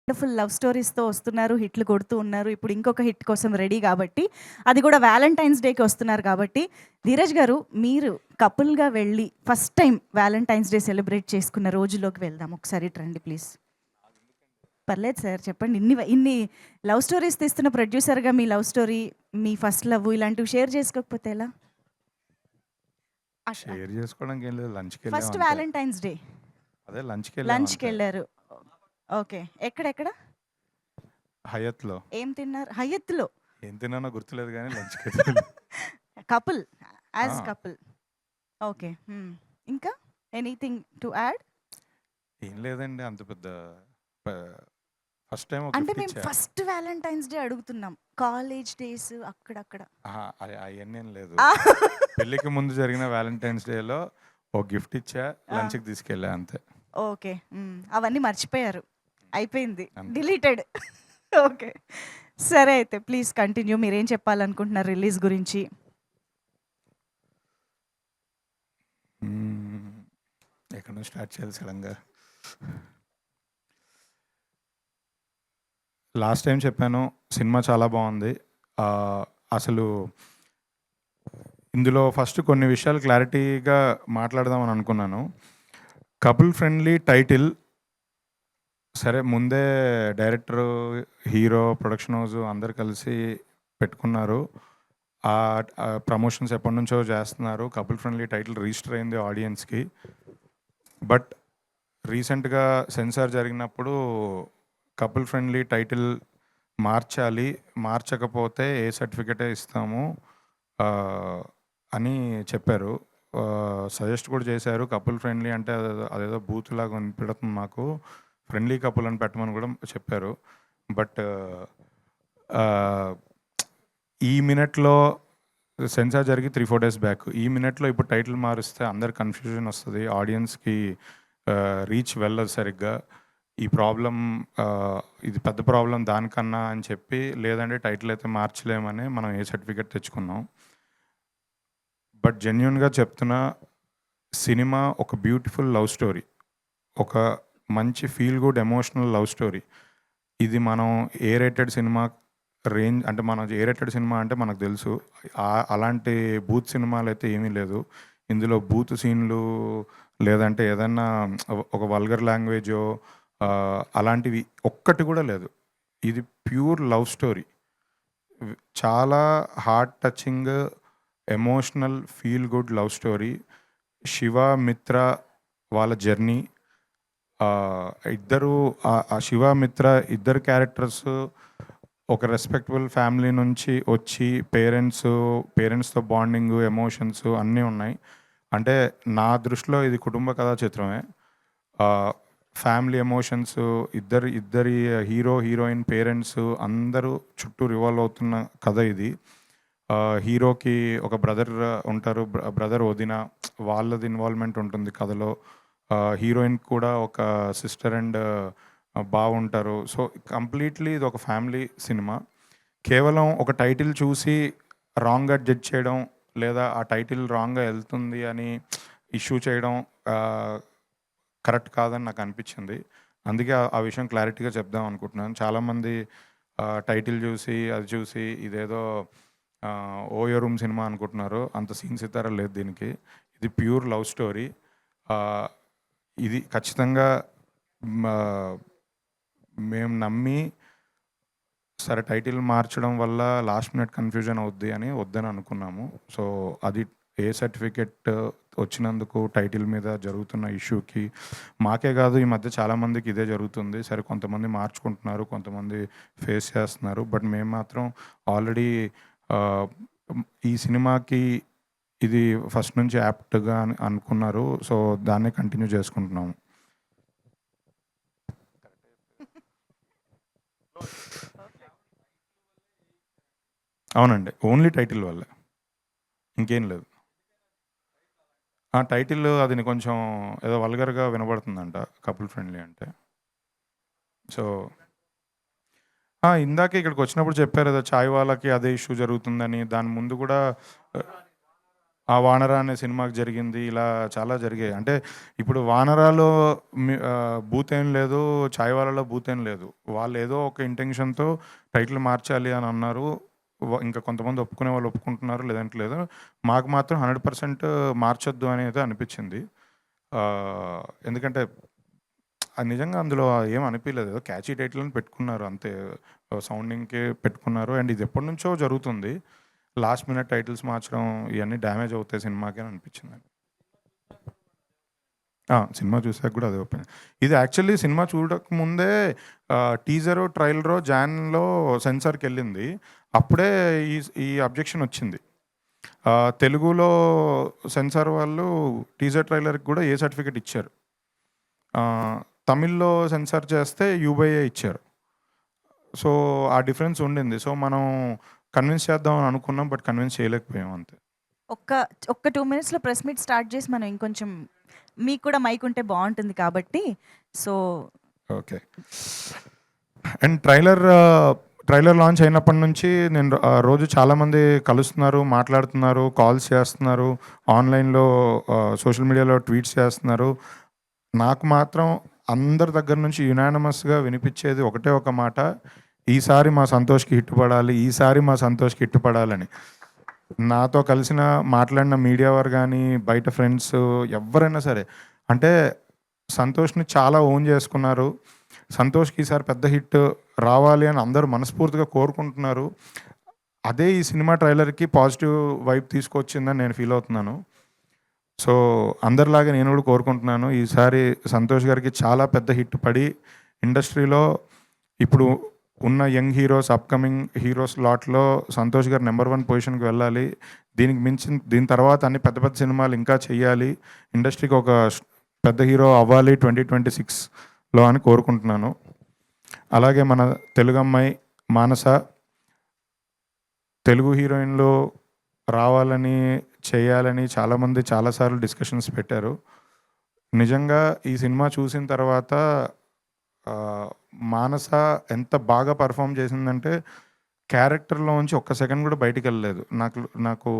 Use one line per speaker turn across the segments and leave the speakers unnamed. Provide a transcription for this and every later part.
Wonderful love స్టోరీస్‌తో వస్తున్నారు. హిట్లు కొడుతూ ఉన్నారు. ఇప్పుడు ఇంకొక హిట్ కోసం రెడీ కాబట్టి, అది కూడా వాలంటైన్స్ డేకి వస్తున్నారు కాబట్టి, ధీరజ్ గారు మీరు కపుల్‌గా వెళ్ళి first time Valentine's day celebrate చేసుకున్న రోజులోకి వెళ్దాం. ఒకసారి ఇటు రండి ప్లీజ్. పర్లేదు సార్ చెప్పండి. ఇన్ని లవ్ స్టోరీస్ తీస్తున్న ప్రొడ్యూసర్‌గా మీ లవ్ స్టోరీ, మీ ఫస్ట్ లవ్ ఇలాంటివి షేర్ చేసుకోకపోతే ఎలా?
షేర్ చేసుకోవడానికి ఏం లేదు. లంచ్‌కెళ్ళాం
ఫస్ట్
అంతే.
వాలంటైన్స్ డే
అదే లంచ్‌కెళ్ళాం అంతే.
లంచ్‌కెళ్లారు. ఓకే. ఎక్కడెక్కడ?
హయత్‌లో.
ఏం తిన్నారు? హయత్‌లో.
ఏం తిన్నానో గుర్తులేదు గానీ లంచ్‌కైతే వెళ్ళాం.
కపుల్. యాస్
ఆ!
కపుల్. ఓకే. హ్మ్. ఇంకా ఎనీథింగ్ టు యాడ్?
ఏం లేదండి అంత పెద్ద ప ఫస్ట్ టైమ్ ఒక
అంటే
గిఫ్ట్
మేము
ఇచ్చా.
ఫస్ట్ వాలంటైన్స్ డే అడుగుతున్నాం. కాలేజ్ డేస్ అక్కడక్కడ.
అహా! అయన్నేం లేదు.
ఆ!
పెళ్ళికి ముందు జరిగిన వాలంటైన్స్ డేలో ఒక గిఫ్ట్ ఇచ్చా.
ఆ!
లంచ్‌కి తీసుకెళ్ళా అంతే.
ఓకే. హ్మ్. అవన్నీ మర్చిపోయారు. అయిపోయింది.
అంతే.
డిలీటెడ్. ఓకే. సరే అయితే ప్లీజ్ కంటిన్యూ. మీరేం చెప్పాలనుకుంటున్నారు రిలీజ్ గురించి?
హ్మ్. ఎక్కడి నుంచి స్టార్ట్ చేయాలి సడెన్‌గా? లాస్ట్ టైమ్ చెప్పాను. సినిమా చాలా బావుంది. అసలు ఇందులో ఫస్ట్ కొన్ని విషయాలు క్లారిటీగా మాట్లాడదామని అనుకున్నాను. కపుల్ ఫ్రెండ్లీ టైటిల్ సరే ముందే డైరెక్టరు, హీరో, ప్రొడక్షన్ హౌస్ అందరూ కలిసి పెట్టుకున్నారు. ప్రమోషన్స్ ఎప్పటినుంచో చేస్తున్నారు. కపుల్ ఫ్రెండ్లీ టైటిల్ రిజిస్టర్ అయింది ఆడియన్స్‌కి. బట్ రీసెంట్‌గా సెన్సార్ జరిగినప్పుడు కపుల్ ఫ్రెండ్లీ టైటిల్ మార్చాలి. మార్చకపోతే ఏ సర్టిఫికేటే ఇస్తాము అని చెప్పారు. సజెస్ట్ కూడా చేశారు. కపుల్ ఫ్రెండ్లీ అంటే అదేదో బూతులాగా వినపడుతుంది మాకు. ఫ్రెండ్లీ కపుల్ అని పెట్టమని కూడా చెప్పారు. బట్ ఆహ్, ఈ మినిట్‌లో సెన్సార్ జరిగి 3, 4 డేస్ బ్యాక్. ఈ మినిట్‌లో ఇప్పుడు టైటిల్ మారిస్తే అందరికి కన్‌ఫ్యూజన్ వస్తది. ఆడియన్స్‌కి రీచ్ వెళ్ళదు సరిగ్గా. ఈ ప్రాబ్లమ్ ఇది పెద్ద ప్రాబ్లమ్ దానికన్నా అని చెప్పి, లేదంటే టైటిల్ అయితే మార్చలేమని మనం ఏ సర్టిఫికేట్ తెచ్చుకున్నాం. బట్ జెన్యూన్‌గా చెప్తున్నా, సినిమా ఒక బ్యూటిఫుల్ లవ్ స్టోరీ. ఒక మంచి feel good emotional love story. ఇది మనం ఏ రేటెడ్ సినిమా రేంజ్ అంటే మన ఏ రేటెడ్ సినిమా అంటే మనకు తెలుసు. అలాంటి బూత్ సినిమాలైతే ఏమీ లేదు. ఇందులో బూత్ సీన్‌లు లేదంటే ఏదన్నా ఒక వల్గర్ లాంగ్వేజో అలాంటివి ఒక్కటి కూడా లేదు. ఇది ప్యూర్ లవ్ స్టోరీ. చాలా heart touching, emotional, feel good love story. Shiva, మిత్ర వాళ్ళ జర్నీ ఇద్దరు ఆ శివ, మిత్ర ఇద్దరు క్యారెక్టర్స్ ఒక రెస్పెక్టబుల్ ఫ్యామిలీ నుంచి వచ్చి పేరెంట్స్‌తో బాండింగు, ఎమోషన్స్ అన్నీ ఉన్నాయి. అంటే నా దృష్టిలో ఇది కుటుంబ కథా చిత్రమే. ఆహ్, ఫ్యామిలీ ఎమోషన్స్ ఇద్దరి హీరో, హీరోయిన్ పేరెంట్స్ అందరూ చుట్టూ రివాల్వ్ అవుతున్న కథ ఇది. హీరోకి ఒక బ్రదర్ ఉంటారు. బ్రదర్, వదిన వాళ్ళది ఇన్వాల్వ్‌మెంట్ ఉంటుంది కథలో. హీరోయిన్‌కి కూడా ఒక సిస్టర్ అండ్ బావుంటారు. సో, కంప్లీట్‌లీ ఇదొక ఫ్యామిలీ సినిమా. కేవలం ఒక టైటిల్ చూసి రాంగ్‌గా జడ్జ్ చేయడం, లేదా ఆ టైటిల్ రాంగ్‌గా ఎళ్తుంది అని ఇష్యూ చేయడం ఆహ్, కరెక్ట్ కాదని నాకనిపిచ్చింది. అందుకే ఆ విషయం క్లారిటీగా చెప్దాం అనుకుంటున్నాను. చాలామంది టైటిల్ చూసి, అది చూసి ఇదేదో 'ఓయో రూమ్' సినిమా అనుకుంటున్నారు. అంత సీన్ సితారా లేదు దీనికి. ఇది ప్యూర్ లవ్ స్టోరీ. ఆహ్, ఇది ఖచ్చితంగా మా మేము నమ్మి సరే టైటిల్ మార్చడం వల్ల లాస్ట్ మినిట్ కన్‌ఫ్యూజన్ అవుద్ది అని వద్దని అనుకున్నాము. సో, అది ఏ సర్టిఫికేట్ వచ్చినందుకు టైటిల్ మీద జరుగుతున్న ఇష్యూకి మాకే కాదు ఈ మధ్య చాలామందికి ఇదే జరుగుతుంది. సరే కొంతమంది మార్చుకుంటున్నారు. కొంతమంది ఫేస్ చేస్తున్నారు. బట్ మేము మాత్రం ఆల్రెడీ ఆహ్, ఈ సినిమాకి ఇది ఫస్ట్ నుంచి యాప్ట్‌గా అని అనుకున్నారు. సో, దాన్నే కంటిన్యూ చేసుకుంటున్నాము. అవునండి. ఓన్లీ టైటిల్ వల్లే. ఇంకేం లేదు. ఆ! టైటిల్ అది కొంచెం ఏదో వల్గర్‌గా వినబడుతుందంట. కపుల్ ఫ్రెండ్లీ అంటే. సో ఇందాకే ఇక్కడికొచ్చినప్పుడు చెప్పారు ఏదో చాయ్ వాలాకి అదే ఇష్యూ జరుగుతుందని. దాని ముందు గూడా ఆ 'వానరా' అనే సినిమాకి జరిగింది. ఇలా చాలా జరిగాయి. అంటే ఇప్పుడు 'వానరాలో' బూత్ ఏం లేదు. 'చాయ్‌వాలాలో' బూత్ ఏం లేదు. వాళ్ళు ఏదో ఒక ఇంటెన్షన్‌తో టైటిల్ మార్చాలి అని అన్నారు. ఇంకా కొంతమంది ఒప్పుకునే వాళ్ళు ఒప్పుకుంటున్నారు. లేదంటే లేదు. మాకు మాత్రం 100% మార్చొద్దు అనేది అనిపించింది. ఎందుకంటే అది నిజంగా అందులో ఏం అనిపియలేదు. ఏదో క్యాచీ టైటిల్ అని పెట్టుకున్నారు అంతే. సౌండింగ్‌కే పెట్టుకున్నారు. అండ్ ఇది ఎప్పటినుంచో జరుగుతుంది. లాస్ట్ మినిట్ టైటిల్స్ మార్చడం ఇవన్నీ డ్యామేజ్ అవుతాయి సినిమాకి అని అనిపించిందండి. సినిమా చూసాక కూడా అదే ఒపీనియన్. ఇది యాక్చువల్లీ సినిమా చూడకముందే టీజరో, ట్రైలరో జాన్‌లో సెన్సార్‌కెళ్ళింది. అప్పుడే ఈ ఈ అబ్జెక్షన్ వచ్చింది. తెలుగులో సెన్సార్ వాళ్ళు టీజర్, ట్రైలర్‌కి కూడా ఏ సర్టిఫికేట్ ఇచ్చారు. తమిళ్‌లో సెన్సార్ చేస్తే యూబైఏ ఇచ్చారు. సో, ఆ డిఫరెన్స్ ఉండింది. సో, మనం కన్విన్స్ చేద్దాం అని అనుకున్నాం. బట్ కన్విన్స్ చేయలేకపోయాం అంతే.
ఒక్క 2 మినిట్స్‌లో ప్రెస్ మీట్ స్టార్ట్ చేసి మనం ఇంకొంచెం మీకు కూడా మైక్ ఉంటే బాగుంటుంది కాబట్టి so
okay. And trailer launch అయినప్పటి నుంచి నేను రోజు చాలామంది కలుస్తున్నారు, మాట్లాడుతున్నారు, కాల్స్ చేస్తున్నారు, ఆన్లైన్‌లో సోషల్ మీడియాలో ట్వీట్స్ చేస్తున్నారు. నాకు మాత్రం అందరి దగ్గర నుంచి యునానిమస్‌గా వినిపించేది ఒకటే ఒక మాట, ఈసారి మా సంతోష్‌కి హిట్ పడాలి, ఈసారి మా సంతోష్‌కి హిట్ పడాలని. నాతో కలిసిన మాట్లాడిన మీడియా వారు కానీ, బయట ఫ్రెండ్స్ ఎవరైనా సరే, అంటే సంతోష్‌ని చాలా ఓన్ చేసుకున్నారు. సంతోష్‌కి ఈసారి పెద్ద హిట్ రావాలి అని అందరూ మనస్ఫూర్తిగా కోరుకుంటున్నారు. అదే ఈ సినిమా ట్రైలర్‌కి పాజిటివ్ వైబ్ తీసుకొచ్చిందని నేను ఫీల్ అవుతున్నాను. సో, అందరిలాగా నేను కూడా కోరుకుంటున్నాను. ఈసారి సంతోష్ గారికి చాలా పెద్ద హిట్ పడి, ఇండస్ట్రీలో ఇప్పుడు ఉన్న యంగ్ హీరోస్, అప్‌కమింగ్ హీరోస్ లాట్‌లో సంతోష్ గారు నంబర్ 1 పొజిషన్‌కి వెళ్ళాలి. దీని తర్వాత అన్ని పెద్ద పెద్ద సినిమాలు ఇంకా చెయ్యాలి. ఇండస్ట్రీకి ఒక పెద్ద హీరో అవ్వాలి 2026లో అని కోరుకుంటున్నాను. అలాగే మన తెలుగు అమ్మాయి మానస తెలుగు హీరోయిన్‌లో రావాలని, చేయాలని చాలామంది చాలాసార్లు డిస్కషన్స్ పెట్టారు. నిజంగా ఈ సినిమా చూసిన తర్వాత మానస ఎంత బాగా పెర్ఫార్మ్ చేసిందంటే, క్యారెక్టర్‌లోంచి ఒక్క సెకండ్ కూడా బయటికెళ్ళలేదు. నాకు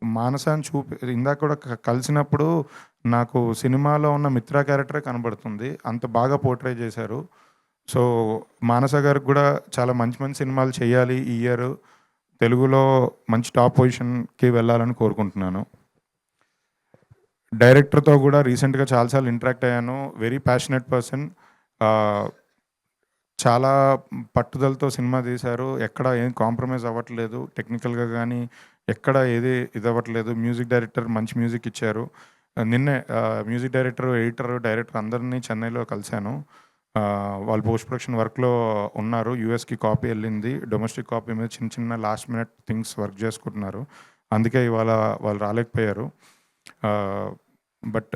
మానసని ఇందాక కూడా కలిసినప్పుడు నాకు సినిమాలో ఉన్న మిత్ర క్యారెక్టరే కనబడుతుంది. అంత బాగా పోర్ట్రే చేశారు. సో, మానస గారికి కూడా చాలా మంచి మంచి సినిమాలు చేయాలి ఈ ఇయర్. తెలుగులో మంచి టాప్ పొజిషన్‌కి వెళ్ళాలని కోరుకుంటున్నాను. డైరెక్టర్‌తో కూడా రీసెంట్‌గా చాలా సార్లు ఇంటరాక్ట్ అయ్యాను. Very passionate person. చాలా పట్టుదలతో సినిమా తీశారు. ఎక్కడ ఏం కాంప్రమైజ్ అవ్వట్లేదు. టెక్నికల్‌గా కానీ ఎక్కడ ఏది ఇదవ్వట్లేదు. మ్యూజిక్ డైరెక్టర్ మంచి మ్యూజిక్ ఇచ్చారు. నిన్నే మ్యూజిక్ డైరెక్టర్, ఎడిటర్, డైరెక్టర్ అందరినీ చెన్నైలో కలిశాను. వాళ్ళు పోస్ట్ ప్రొడక్షన్ వర్క్‌లో ఉన్నారు. యూఎస్‌కి కాపీ వెళ్ళింది. డొమెస్టిక్ కాపీ మీద చిన్న చిన్న లాస్ట్ మినిట్ థింగ్స్ వర్క్ చేసుకుంటున్నారు. అందుకే ఇవాళ వాళ్ళు రాలేకపోయారు. బట్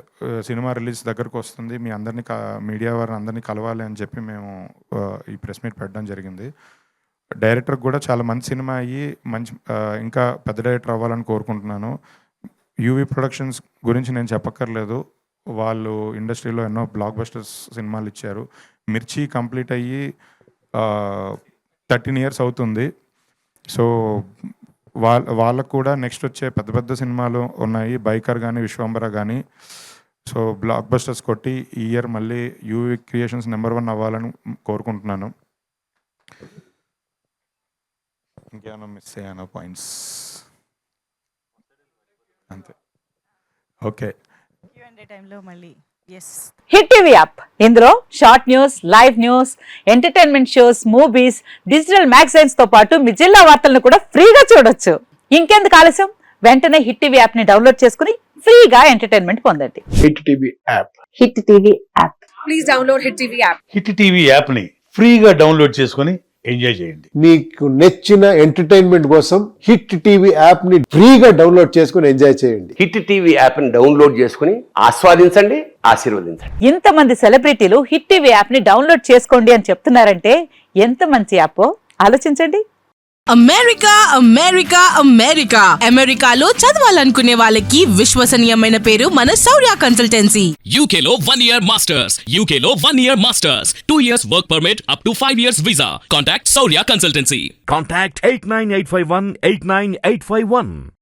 సినిమా రిలీజ్ దగ్గరకు వస్తుంది. మీ అందరినీ మీడియా వారిని అందరినీ కలవాలి అని చెప్పి మేము ఈ ప్రెస్ మీట్ పెట్టడం జరిగింది. డైరెక్టర్కి కూడా చాలా మంచి సినిమా అయ్యి మంచి ఇంకా పెద్ద డైరెక్టర్ అవ్వాలని కోరుకుంటున్నాను. యూవీ ప్రొడక్షన్స్ గురించి నేను చెప్పక్కర్లేదు. వాళ్ళు ఇండస్ట్రీలో ఎన్నో బ్లాక్ బస్టర్స్ సినిమాలు ఇచ్చారు. మిర్చి కంప్లీట్ అయ్యి 13 ఇయర్స్ అవుతుంది. సో, వాళ్ళకు కూడా నెక్స్ట్ వచ్చే పెద్ద పెద్ద సినిమాలు ఉన్నాయి. బైకర్ కానీ, విశ్వంబర కానీ. సో, బ్లాక్ బస్టర్స్ కొట్టి ఈ ఇయర్ మళ్ళీ యూవీ క్రియేషన్స్ నంబర్ 1 అవ్వాలని కోరుకుంటున్నాను. ఇంకేమైనా మిస్ అయ్యానో పాయింట్స్? అంతే. ఓకే.
Q&A టైంలో మళ్ళీ
హిట్ టీవీ యాప్, ఇందులో short news, live news, entertainment shows, movies, digital magazines తో పాటు మీ జిల్లా వార్తలను కూడా ఫ్రీగా చూడొచ్చు. ఇంకెందుకు ఆలస్యం, వెంటనే హిట్ టీవీ యాప్ ని డౌన్లోడ్ చేసుకుని ఫ్రీగా ఎంటర్టైన్మెంట్ పొందండి.
Hit TV app.
Hit TV app.
Please download hit TV app.
Hit TV app ని ఫ్రీగా డౌన్లోడ్ చేసుకొని ఎంజాయ్ చేయండి.
మీకు నచ్చిన ఎంటర్టైన్మెంట్ కోసం హిట్ టీవీ యాప్ ని ఫ్రీగా డౌన్లోడ్ చేసుకుని ఎంజాయ్ చేయండి.
హిట్ టీవీ యాప్ ని డౌన్లోడ్ చేసుకుని ఆస్వాదించండి, ఆశీర్వదించండి.
ఇంతమంది సెలబ్రిటీలు హిట్ టీవీ యాప్ ని డౌన్లోడ్ చేసుకోండి అని చెప్తున్నారంటే ఎంత మంచి యాప్ ఆలోచించండి.
అమెరికా అమెరికా అమెరికా అమెరికాలో చదవాలనుకునే వాళ్ళకి విశ్వసనీయమైన పేరు మన శౌర్య కన్సల్టెన్సీ.
UK లో 1 year masters. UK లో 1 year masters. 2 years work permit up to 5 years visa. Contact Saurya Consultancy.
Contact 89851 89851.